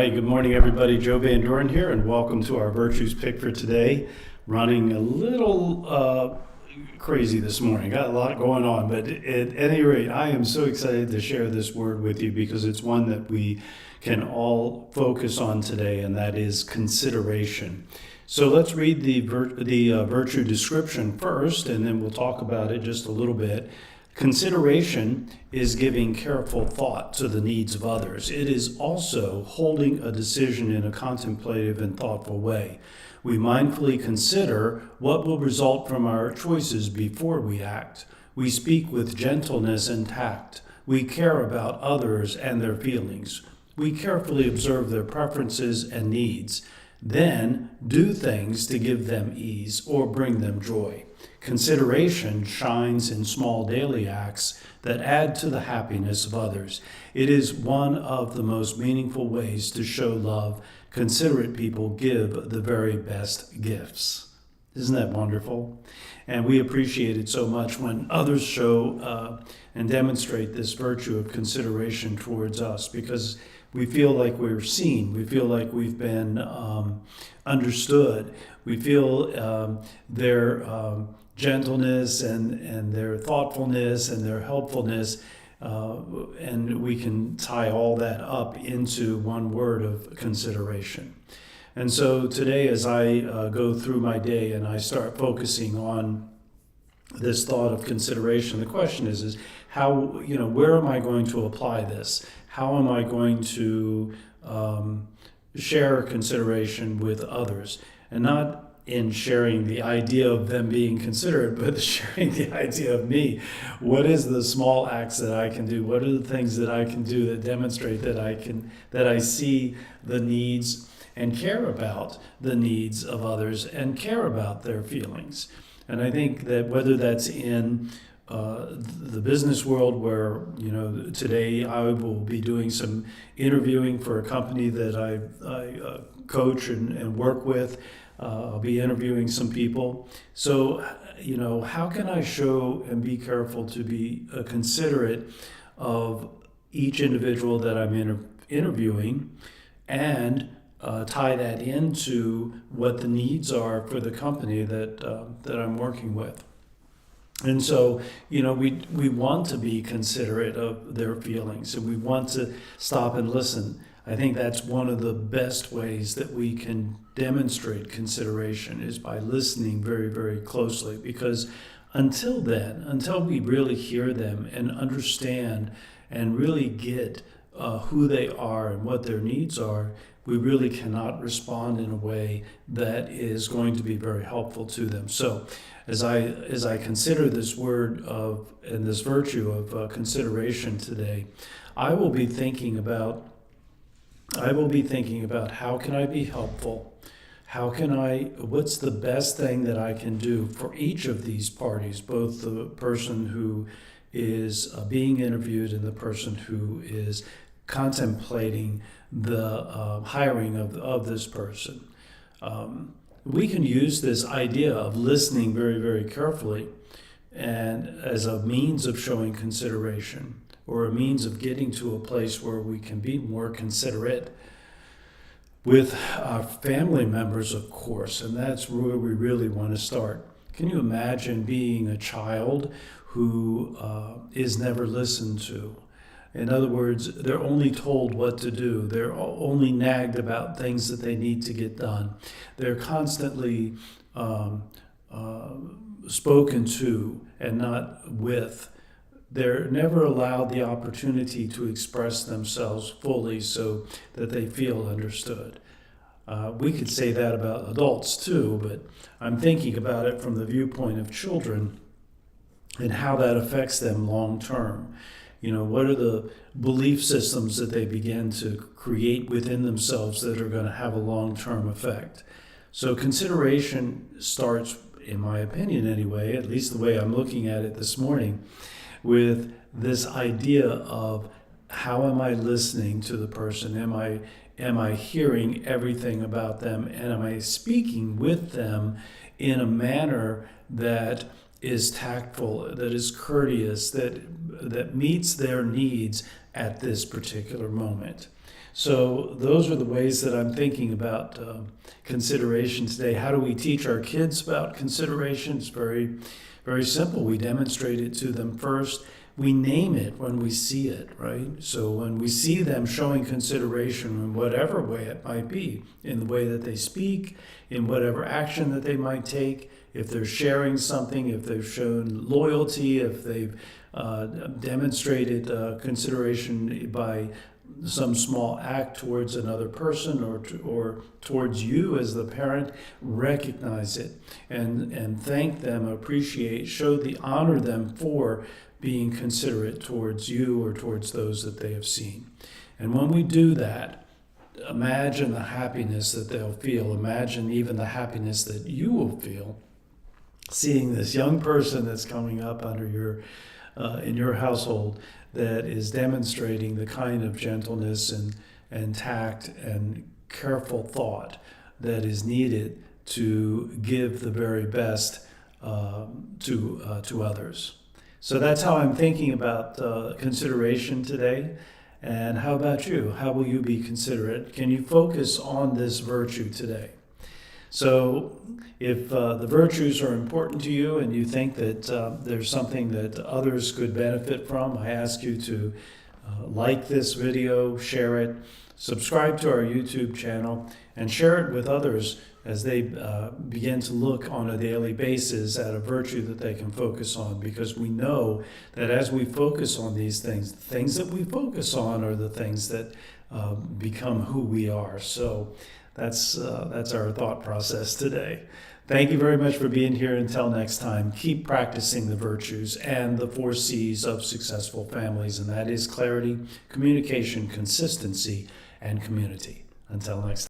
right, good morning, everybody. Joe Van Doren here, and welcome to our Virtues Pick for today. Running a little crazy this morning, got a lot going on, but at any rate, I am so excited to share this word with you because it's one that we can all focus on today, and that is consideration. So let's read the virtue description first, and then we'll talk about it just a little bit. Consideration is giving careful thought to the needs of others. It is also holding a decision in a contemplative and thoughtful way. We mindfully consider what will result from our choices before we act. We speak with gentleness and tact. We care about others and their feelings. We carefully observe their preferences and needs, then do things to give them ease or bring them joy. Consideration shines in small daily acts that add to the happiness of others. It is one of the most meaningful ways to show love. Considerate people give the very best gifts. Isn't that wonderful? And we appreciate it so much when others show and demonstrate this virtue of consideration towards us, because we feel like we're seen. We feel like we've been understood. We feel their gentleness and their thoughtfulness and their helpfulness, and we can tie all that up into one word of consideration. And so today, as I go through my day and I start focusing on this thought of consideration, the question is how, where am I going to apply this? How am I going to share consideration with others? And not in sharing the idea of them being considerate, but sharing the idea of me. What is the small acts that I can do? What are the things that I can do that demonstrate that I see the needs and care about the needs of others and care about their feelings? And I think that whether that's in the business world, where today I will be doing some interviewing for a company that I coach and work with. I'll be interviewing some people. So, how can I show and be careful to be considerate of each individual that I'm interviewing, and tie that into what the needs are for the company that I'm working with? And so, we want to be considerate of their feelings, and we want to stop and listen. I think that's one of the best ways that we can demonstrate consideration, is by listening very, very closely. Because until we really hear them and understand and really get who they are and what their needs are, we really cannot respond in a way that is going to be very helpful to them. So as I consider this word and this virtue of consideration today, I will be thinking about how can I be helpful? What's the best thing that I can do for each of these parties, both the person who is being interviewed and the person who is contemplating the hiring of this person. We can use this idea of listening very, very carefully and as a means of showing consideration, or a means of getting to a place where we can be more considerate with our family members, of course, and that's where we really want to start. Can you imagine being a child who is never listened to? In other words, they're only told what to do. They're only nagged about things that they need to get done. They're constantly spoken to and not with. They're never allowed the opportunity to express themselves fully so that they feel understood. We could say that about adults too, but I'm thinking about it from the viewpoint of children and how that affects them long term. What are the belief systems that they begin to create within themselves that are going to have a long-term effect? So consideration starts, in my opinion anyway, at least the way I'm looking at it this morning, with this idea of how am I listening to the person? Am I hearing everything about them? And am I speaking with them in a manner that is tactful, that is courteous, that meets their needs at this particular moment? So those are the ways that I'm thinking about consideration today. How do we teach our kids about consideration? It's very, very simple. We demonstrate it to them first. We name it when we see it, right? So when we see them showing consideration in whatever way it might be, in the way that they speak, in whatever action that they might take, if they're sharing something, if they've shown loyalty, if they've demonstrated consideration by some small act towards another person or towards you as the parent, recognize it and thank them, appreciate, honor them for being considerate towards you or towards those that they have seen. And when we do that, imagine the happiness that they'll feel. Imagine even the happiness that you will feel seeing this young person that's coming up under your in your household that is demonstrating the kind of gentleness and tact and careful thought that is needed to give the very best to others. So that's how I'm thinking about consideration today. And how about you? How will you be considerate? Can you focus on this virtue today? So if the virtues are important to you and you think that there's something that others could benefit from, I ask you to like this video, share it, subscribe to our YouTube channel, and share it with others as they begin to look on a daily basis at a virtue that they can focus on, because we know that as we focus on these things, the things that we focus on are the things that become who we are. So that's our thought process today. Thank you very much for being here. Until next time, keep practicing the virtues and the 4 C's of successful families, and that is clarity, communication, consistency, and community. Until next time.